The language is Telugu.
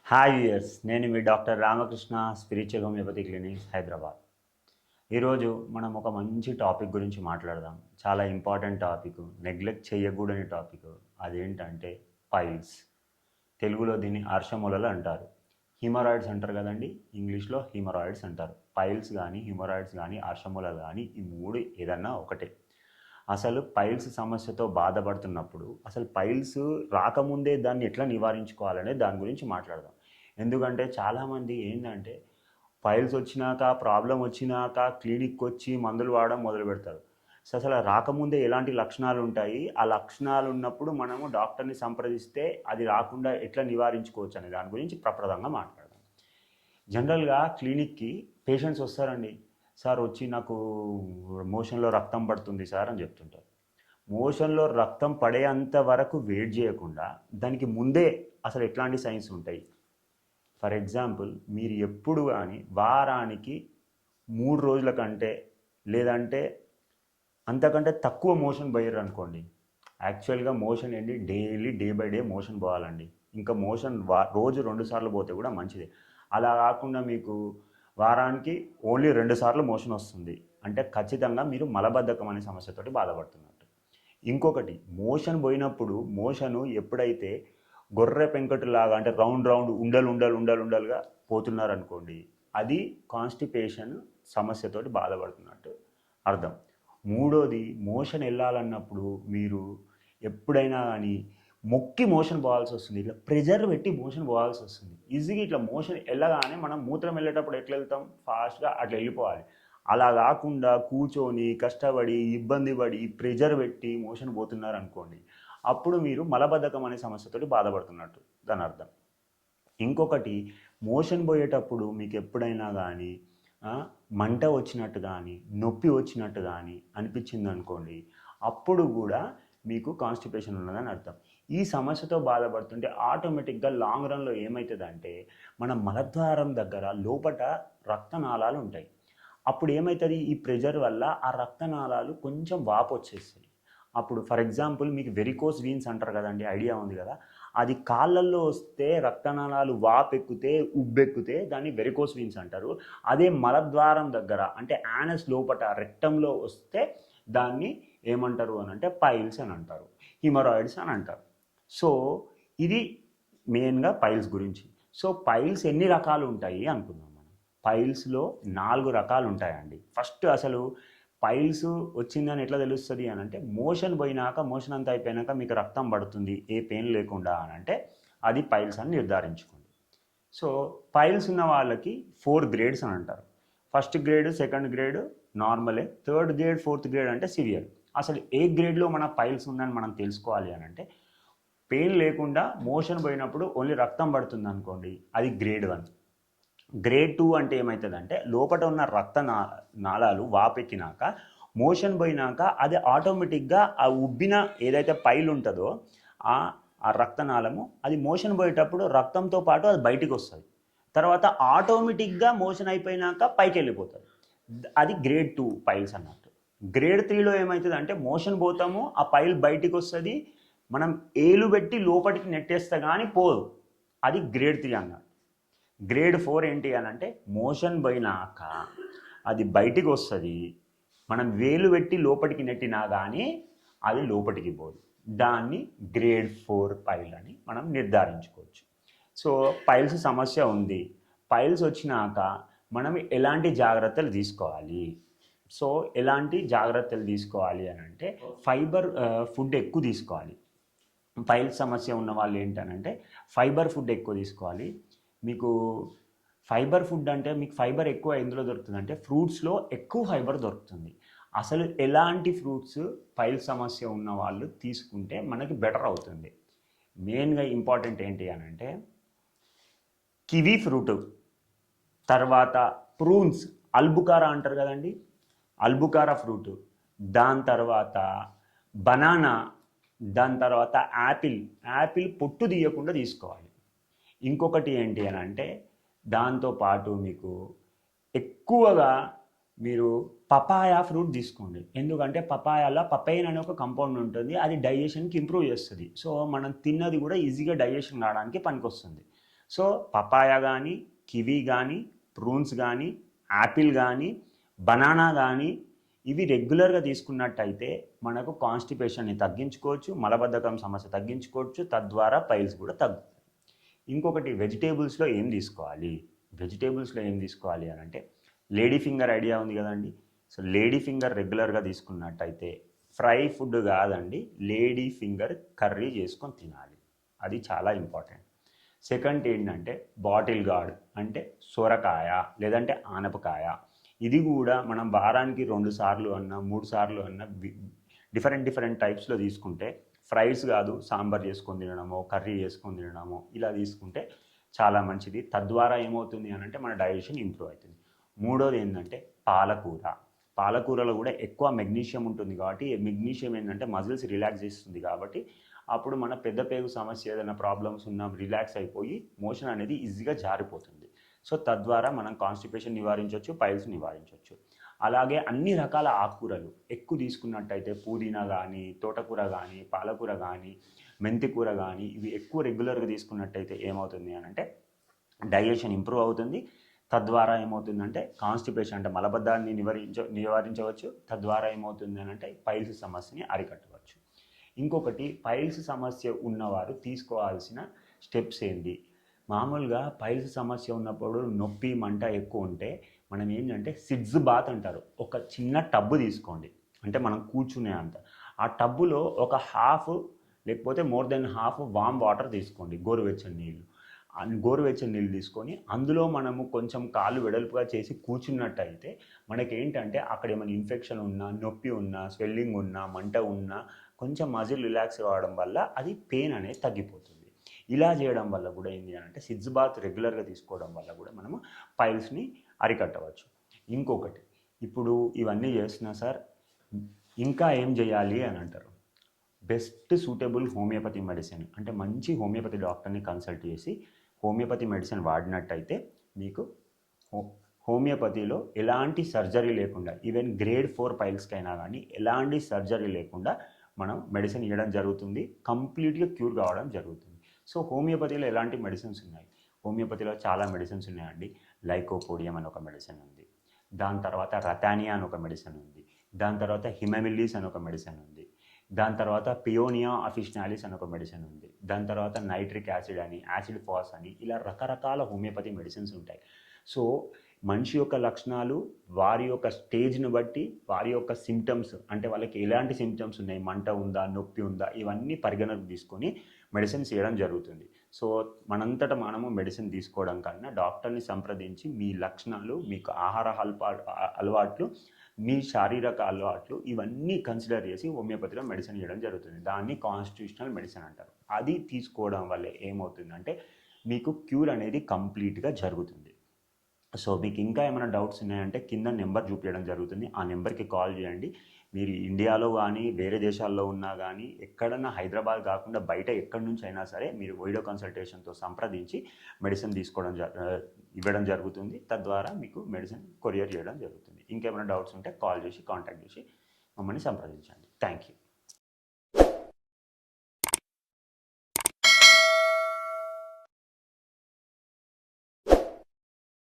హాయ్ వ్యూయర్స్, నేను మీ doctor Ramakrishna, spiritual homeopathy clinics, Hyderabad. ఈరోజు మనం ఒక మంచి టాపిక్ గురించి మాట్లాడదాం. చాలా ఇంపార్టెంట్ టాపిక్, నెగ్లెక్ట్ చేయకూడని టాపిక్. అదేంటంటే పైల్స్. తెలుగులో దీన్ని అర్షములలు అంటారు. హిమరాయిడ్స్ అంటారు కదండి, ఇంగ్లీష్లో హిమరాయిడ్స్ అంటారు. పైల్స్ కానీ హిమరాయిడ్స్ కానీ అర్షములలు కానీ ఈ మూడు ఏదన్నా ఒకటే. అసలు పైల్స్ సమస్యతో బాధపడుతున్నప్పుడు అసలు పైల్స్ రాకముందే దాన్ని ఎట్లా నివారించుకోవాలనే దాని గురించి మాట్లాడదాం. ఎందుకంటే చాలామంది ఏంటంటే పైల్స్ వచ్చినాక, ప్రాబ్లం వచ్చినాక క్లినిక్కి వచ్చి మందులు వాడడం మొదలు పెడతారు. సో అసలు రాకముందే ఎలాంటి లక్షణాలు ఉంటాయి, ఆ లక్షణాలు ఉన్నప్పుడు మనము డాక్టర్ని సంప్రదిస్తే అది రాకుండా ఎట్లా నివారించుకోవచ్చు అనే దాని గురించి ప్రప్రదంగా మాట్లాడదాం. జనరల్గా క్లినిక్కి పేషెంట్స్ వస్తారండి. సార్ వచ్చి నాకు మోషన్లో రక్తం పడుతుంది సార్ అని చెప్తుంటారు. మోషన్లో రక్తం పడేంత వరకు వెయిట్ చేయకుండా దానికి ముందే అసలు ఎట్లాంటి సైన్స్ ఉంటాయి. ఫర్ ఎగ్జాంపుల్, మీరు ఎప్పుడు కానీ వారానికి 3 రోజుల కంటే లేదంటే అంతకంటే తక్కువ మోషన్ పోయారు అనుకోండి. యాక్చువల్గా మోషన్ ఏంటి, daily day by day motion పోవాలండి. ఇంకా మోషన్ రోజు 2 సార్లు పోతే కూడా మంచిదే. అలా కాకుండా మీకు వారానికి ఓన్లీ 2 సార్లు మోషన్ వస్తుంది అంటే ఖచ్చితంగా మీరు మలబద్ధకం అనే సమస్యతోటి బాధపడుతున్నట్టు. ఇంకొకటి, మోషన్ పోయినప్పుడు మోషను ఎప్పుడైతే గొర్రె పెంకటిలాగా అంటే రౌండ్ రౌండ్ ఉండలుగా పోతున్నారనుకోండి, అది కాన్స్టిపేషన్ సమస్యతోటి బాధపడుతున్నట్టు అర్థం. మూడోది, మోషన్ వెళ్ళాలన్నప్పుడు మీరు ఎప్పుడైనా కానీ మొక్కి మోషన్ పోవాల్సి వస్తుంది. ఇట్లా ప్రెజర్ పెట్టి మోషన్ పోవాల్సి వస్తుంది. ఈజీగా ఇట్లా మోషన్ వెళ్ళగానే మనం మూత్రం వెళ్ళేటప్పుడు ఎట్లా వెళ్తాం, ఫాస్ట్గా అట్లా వెళ్ళిపోవాలి. అలా కాకుండా కూర్చొని కష్టపడి ఇబ్బంది పడి ప్రెజర్ పెట్టి మోషన్ పోతున్నారు అనుకోండి, అప్పుడు మీరు మలబద్ధకం అనే సమస్యతోటి బాధపడుతున్నట్టు దాని అర్థం. ఇంకొకటి, మోషన్ పోయేటప్పుడు మీకు ఎప్పుడైనా కానీ మంట వచ్చినట్టు కానీ నొప్పి వచ్చినట్టు కానీ అనిపించింది అనుకోండి, అప్పుడు కూడా మీకు కాన్స్టిపేషన్ ఉన్నదని అర్థం. ఈ సమస్యతో బాధపడుతుంటే ఆటోమేటిక్గా లాంగ్ రన్లో ఏమవుతుందంటే మన మలద్వారం దగ్గర లోపట రక్తనాళాలు ఉంటాయి. అప్పుడు ఏమవుతుంది, ఈ ప్రెజర్ వల్ల ఆ రక్తనాళాలు కొంచెం వాపు వచ్చేస్తాయి. అప్పుడు ఫర్ ఎగ్జాంపుల్ మీకు వెరికోస్ వీన్స్ అంటారు కదండి, ఐడియా ఉంది కదా. అది కాళ్ళల్లో వస్తే రక్తనాళాలు వాపెక్కితే ఉబ్బెక్కితే దాన్ని వెరికోస్ వీన్స్ అంటారు. అదే మలద్వారం దగ్గర అంటే యానస్ లోపట రెక్టంలో వస్తే దాన్ని ఏమంటారు అని అంటే పైల్స్ అని అంటారు, హిమరాయిడ్స్ అని అంటారు. సో ఇది మెయిన్గా పైల్స్ గురించి. సో పైల్స్ ఎన్ని రకాలు ఉంటాయి అనుకుందాం మనం. పైల్స్లో 4 రకాలు ఉంటాయండి. ఫస్ట్ అసలు పైల్స్ వచ్చిందని ఎట్లా తెలుస్తుంది అని అంటే మోషన్ పోయినాక, మోషన్ అంతా అయిపోయినాక మీకు రక్తం పడుతుంది ఏ పెయిన్ లేకుండా అని అంటే అది పైల్స్ అని నిర్ధారించుకోండి. సో పైల్స్ ఉన్న వాళ్ళకి 4 గ్రేడ్స్ అని అంటారు. ఫస్ట్ గ్రేడ్, సెకండ్ గ్రేడ్ నార్మలే, థర్డ్ గ్రేడ్, ఫోర్త్ గ్రేడ్ అంటే సివియర్. అసలు ఏ గ్రేడ్లో మన పైల్స్ ఉందని మనం తెలుసుకోవాలి అని అంటే పెయిన్ లేకుండా మోషన్ పోయినప్పుడు ఓన్లీ రక్తం పడుతుంది అనుకోండి, అది గ్రేడ్ 1. గ్రేడ్ 2 అంటే ఏమవుతుందంటే లోపల ఉన్న నాళాలు వాపెక్కినాక మోషన్ పోయినాక అది ఆటోమేటిక్గా ఆ ఉబ్బిన ఏదైతే పైల్ ఉంటుందో ఆ ఆ రక్తనాళము అది మోషన్ పోయేటప్పుడు రక్తంతో పాటు అది బయటికి వస్తుంది. తర్వాత ఆటోమేటిక్గా మోషన్ అయిపోయినాక పైకి వెళ్ళిపోతుంది. అది గ్రేడ్ 2 పైల్స్ అన్నట్టు. గ్రేడ్ 3లో ఏమవుతుంది అంటే మోషన్ పోతాము, ఆ పైల్ బయటికి వస్తుంది, మనం ఏలు పెట్టి లోపలికి నెట్టేస్తే కానీ పోదు, అది గ్రేడ్ 3 అన్నట్టు. గ్రేడ్ 4 ఏంటి అని అంటే మోషన్ పోయినాక అది బయటికి వస్తుంది, మనం వేలు పెట్టి లోపలికి నెట్టినా కానీ అది లోపలికి పోదు, దాన్ని గ్రేడ్ 4 పైల్ అని మనం నిర్ధారించుకోవచ్చు. సో పైల్స్ సమస్య ఉంది, పైల్స్ వచ్చినాక మనం ఎలాంటి జాగ్రత్తలు తీసుకోవాలి. సో ఎలాంటి జాగ్రత్తలు తీసుకోవాలి అని అంటే ఫైబర్ ఫుడ్ ఎక్కువ తీసుకోవాలి. పైల్స్ సమస్య ఉన్న వాళ్ళు ఏంటనంటే ఫైబర్ ఫుడ్ ఎక్కువ తీసుకోవాలి. మీకు ఫైబర్ ఫుడ్ అంటే మీకు ఫైబర్ ఎక్కువ ఎందులో దొరుకుతుంది అంటే ఫ్రూట్స్లో ఎక్కువ ఫైబర్ దొరుకుతుంది. అసలు ఎలాంటి ఫ్రూట్స్ పైల్స్ సమస్య ఉన్న వాళ్ళు తీసుకుంటే మనకి బెటర్ అవుతుంది. మెయిన్గా ఇంపార్టెంట్ ఏంటి అని అంటే కివీ ఫ్రూట్, తర్వాత ప్రూన్స్, అల్బుకారా అంటారు కదండి, అల్బుకారా ఫ్రూట్, దాని తర్వాత బనానా, దాని తర్వాత యాపిల్ పొట్టు తీయకుండా తీసుకోవాలి. ఇంకొకటి ఏంటి అని అంటే దాంతోపాటు మీకు ఎక్కువగా మీరు పపాయా ఫ్రూట్ తీసుకోండి. ఎందుకంటే పపాయాలో పపైన్ అనే ఒక కంపౌండ్ ఉంటుంది, అది డైజెషన్కి ఇంప్రూవ్ చేస్తుంది. సో మనం తిన్నది కూడా ఈజీగా డైజెషన్ కావడానికి పనికొస్తుంది. సో పపాయ కానీ, కివీ కానీ, ప్రూన్స్ కానీ, యాపిల్ కానీ, బనానా కానీ ఇవి రెగ్యులర్గా తీసుకున్నట్టయితే మనకు కాన్స్టిపేషన్ని తగ్గించుకోవచ్చు, మలబద్ధకం సమస్య తగ్గించుకోవచ్చు, తద్వారా పైల్స్ కూడా తగ్గుతాయి. ఇంకొకటి వెజిటేబుల్స్లో ఏం తీసుకోవాలి అని అంటే లేడీ ఫింగర్ ఐడియా ఉంది కదండి. సో లేడీ ఫింగర్ రెగ్యులర్గా తీసుకున్నట్టయితే ఫ్రై ఫుడ్ కాదండి, లేడీ ఫింగర్ కర్రీ చేసుకొని తినాలి. అది చాలా ఇంపార్టెంట్. సెకండ్ ఏంటంటే బాటిల్ గార్డ్ అంటే సొరకాయ లేదంటే ఆనపకాయ. ఇది కూడా మనం వారానికి 2 సార్లు అన్నా 3 సార్లు అన్నా డిఫరెంట్ టైప్స్లో తీసుకుంటే ఫ్రైస్ కాదు, సాంబార్ చేసుకొని తినడమో కర్రీ చేసుకొని తినడమో ఇలా తీసుకుంటే చాలా మంచిది. తద్వారా ఏమవుతుంది అని అంటే మన డైజెషన్ ఇంప్రూవ్ అవుతుంది. మూడోది ఏంటంటే పాలకూరలో కూడా ఎక్కువ మెగ్నీషియం ఉంటుంది కాబట్టి మెగ్నీషియం ఏంటంటే మజిల్స్ రిలాక్స్ చేస్తుంది కాబట్టి అప్పుడు మన పెద్ద పేగు సమస్య ఏదైనా ప్రాబ్లమ్స్ ఉన్నా రిలాక్స్ అయిపోయి మోషన్ అనేది ఈజీగా జారిపోతుంది. సో తద్వారా మనం కాన్స్టిపేషన్ నివారించవచ్చు, పైల్స్ నివారించవచ్చు. అలాగే అన్ని రకాల ఆకుకూరలు ఎక్కువ తీసుకున్నట్టయితే పుదీనా కానీ, తోటకూర కానీ, పాలకూర కానీ, మెంతికూర కానీ ఇవి ఎక్కువ రెగ్యులర్గా తీసుకున్నట్టయితే ఏమవుతుంది అని అంటే డైజెషన్ ఇంప్రూవ్ అవుతుంది. తద్వారా ఏమవుతుందంటే కాన్స్టిపేషన్ అంటే మలబద్ధాన్ని నివారించవచ్చు. తద్వారా ఏమవుతుంది అని అంటే పైల్స్ సమస్యని అరికట్టవచ్చు. ఇంకొకటి పైల్స్ సమస్య ఉన్నవారు తీసుకోవాల్సిన స్టెప్స్ ఏంటి? మామూలుగా పైల్స్ సమస్య ఉన్నప్పుడు నొప్పి మంట ఎక్కువ ఉంటే మనం ఏంటంటే సిడ్స్ బాత్ అంటారు. ఒక చిన్న టబ్బు తీసుకోండి, అంటే మనం కూర్చునే అంత. ఆ టబ్బులో ఒక హాఫ్ లేకపోతే more than half warm water తీసుకోండి, గోరువెచ్చని నీళ్ళు తీసుకొని అందులో మనము కొంచెం కాళ్ళు వెడల్పుగా చేసి కూర్చున్నట్టయితే మనకేంటంటే అక్కడ ఏమైనా ఇన్ఫెక్షన్ ఉన్నా, నొప్పి ఉన్నా, స్వెల్లింగ్ ఉన్నా, మంట ఉన్నా కొంచెం మజిల్ రిలాక్స్ అవ్వడం వల్ల అది పెయిన్ అనేది తగ్గిపోతుంది. ఇలా చేయడం వల్ల కూడా ఏంటి అంటే సిడ్స్ బాత్ రెగ్యులర్గా తీసుకోవడం వల్ల కూడా మనము పైల్స్ని అరికట్టవచ్చు. ఇంకొకటి, ఇప్పుడు ఇవన్నీ చేస్తున్నా సార్ ఇంకా ఏం చేయాలి అని అంటారు. బెస్ట్ సూటబుల్ హోమియోపతి మెడిసిన్ అంటే మంచి హోమియోపతి డాక్టర్ని కన్సల్ట్ చేసి హోమియోపతి మెడిసిన్ వాడినట్టయితే మీకు హోమియోపతిలో ఎలాంటి సర్జరీ లేకుండా ఈవెన్ గ్రేడ్ 4 పైల్స్కైనా కానీ ఎలాంటి సర్జరీ లేకుండా మనం మెడిసిన్ ఇవ్వడం జరుగుతుంది, కంప్లీట్గా క్యూర్ కావడం జరుగుతుంది. సో హోమియోపతిలో ఎలాంటి మెడిసిన్స్ ఉన్నాయి? హోమియోపతిలో చాలా మెడిసిన్స్ ఉన్నాయండి. లైకోపోడియం అని ఒక మెడిసిన్ ఉంది, దాని తర్వాత రతానియా అని ఒక మెడిసిన్ ఉంది, దాని తర్వాత హిమమిల్లీస్ అని ఒక మెడిసిన్ ఉంది, దాని తర్వాత పియోనియా అఫిషనాలిస్ అని ఒక మెడిసిన్ ఉంది, దాని తర్వాత నైట్రిక్ యాసిడ్ అని, యాసిడ్ ఫాస్ అని, ఇలా రకరకాల హోమియోపతి మెడిసిన్స్ ఉంటాయి. సో మనిషి యొక్క లక్షణాలు, వారి యొక్క స్టేజ్ని బట్టి, వారి యొక్క సిమ్టమ్స్ అంటే వాళ్ళకి ఎలాంటి సిమ్టమ్స్ ఉన్నాయి, మంట ఉందా, నొప్పి ఉందా, ఇవన్నీ పరిగణనకు తీసుకొని మెడిసిన్స్ ఇవ్వడం జరుగుతుంది. సో మనంతటా మనము మెడిసిన్ తీసుకోవడం కన్నా డాక్టర్ని సంప్రదించి మీ లక్షణాలు, మీకు ఆహార అలవాట్లు, మీ శారీరక అలవాట్లు ఇవన్నీ కన్సిడర్ చేసి హోమియోపతిలో మెడిసిన్ ఇవ్వడం జరుగుతుంది. దాన్ని కాన్స్టిట్యూషనల్ మెడిసిన్ అంటారు. అది తీసుకోవడం వల్ల ఏమవుతుందంటే మీకు క్యూర్ అనేది కంప్లీట్గా జరుగుతుంది. సో మీకు ఇంకా ఏమైనా డౌట్స్ ఉన్నాయంటే కింద నెంబర్ చూపించడం జరుగుతుంది, ఆ నెంబర్కి కాల్ చేయండి. మీరు ఇండియాలో కానీ వేరే దేశాల్లో ఉన్నా కానీ ఎక్కడన్నా హైదరాబాద్ కాకుండా బయట ఎక్కడి నుంచి అయినా సరే మీరు వీడియో కన్సల్టేషన్తో సంప్రదించి మెడిసిన్ ఇవ్వడం జరుగుతుంది. తద్వారా మీకు మెడిసిన్ కొరియర్ చేయడం జరుగుతుంది. ఇంకేమైనా డౌట్స్ ఉంటే కాల్ చేసి కాంటాక్ట్ చేసి మమ్మల్ని సంప్రదించండి. Thank you.